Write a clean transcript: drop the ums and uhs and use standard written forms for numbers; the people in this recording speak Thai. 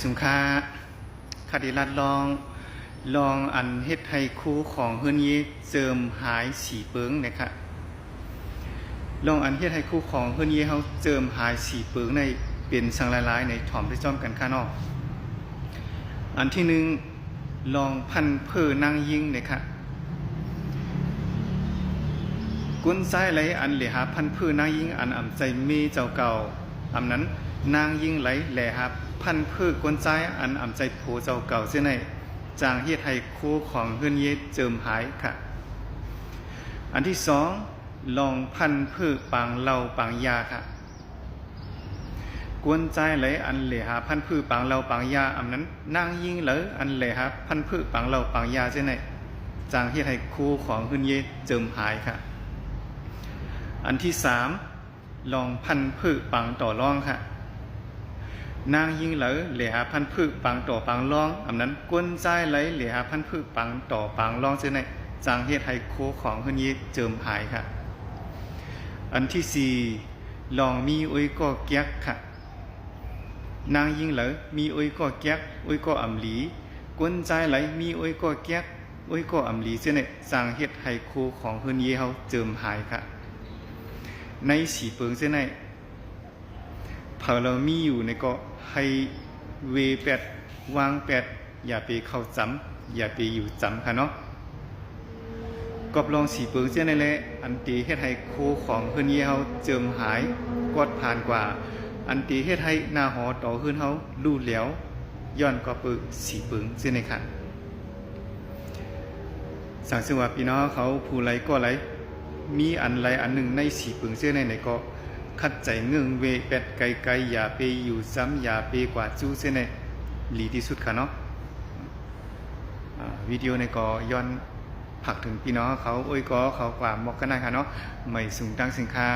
สุงค่าคดีรัดลองอันเฮ็ดให้คู่ของเฮือนยีเจิมหายสีเปิงนะครับลองอันเฮ็ดให้คู่ของเฮือนยีเฮาเจิมหายสีเปิงในเป็นสังหลายๆในถ่อมที่จ้อมกันข้างนอกอันที่หนึ่งลองพันเพื่อนางยิงนะครับกุนซ้ายไหลอันเหลหาพันเพื่อนางยิงอันอ่ำใจมีเจ้าเก่าอำนั้นนางยิงไหลแหล่ครับพันเพื่อกวนซ้ายอันอ่ำใจโผเจ้าเก่าเสียในจางเฮ็ดให้คู่ของเฮือนเยเจิมหายค่ะอันที่สองลองพันเพื่อปังเหล่าปังยาค่ะกวนใจไหลอันเหลหาพันพืชปังเราปังยาอำนั้นนางยิงเหลอันเหลหาพันพืชปังเราปังยาเช่นไหนจางเฮ็ดให้คู่ของขึ้นเยเจิมหายค่ะอันที่สามลองพันพืชปังต่อรองค่ะนางยิงเหลเหลหาพันพืชปังต่อปังรองอำนั้นกวนใจไหลเหลหาพันพืชปังต่อปังรองเช่นไหนจางเฮ็ดให้คู่ของขึ้นเยเจิมหายค่ะอันที่สี่ลองมีอุ้ยก็แก๊กค่ะนางยิงเหลอมีอุ้ยก็แก๊กอุ้ยก็อ่ำหลีกวนใจไหลมีอุ้ยก็แก๊กอุ้ยก็อ่ำหลีเสียเนี่ยสร้างเฮ็ดให้คู่ของเฮือนเยเฮาเจิมหายค่ะในสีเปิงเสียในเผาเรามีอยู่ในก็ให้เวแปดวางแปดอย่าไปเข้าจำอย่าไปอยู่จำค่ะเนาะกอบลองสีเปิงเสียในแหละอันตีเฮ็ดให้คู่ของเฮือนเยเฮาเจิมหายกอดผ่านกว่าอันตีเฮ็ดให้หน้าหอต่อขึ้นเฮาลู่แหลวย้อนก็ปึกสีปึงซึ่งในขันสั่งซึ่งว่าพี่น้องเขาผู้ไรก็ไรมีอันไรอันหนึ่งในสีปึงเสื้อในก็คัดใจเงื่องเวเป็ดไกลๆอย่าไปอยู่ซ้ำอย่าไปกว่าจู้เสื้อในหลีที่สุดค่ะเนาะวิดีโอในก็ย้อนผักถึงพี่น้องเขาโอ้ยก็เขากว่าหมอกกันได้ค่ะเนาะไม่สูงตั้งสินค้า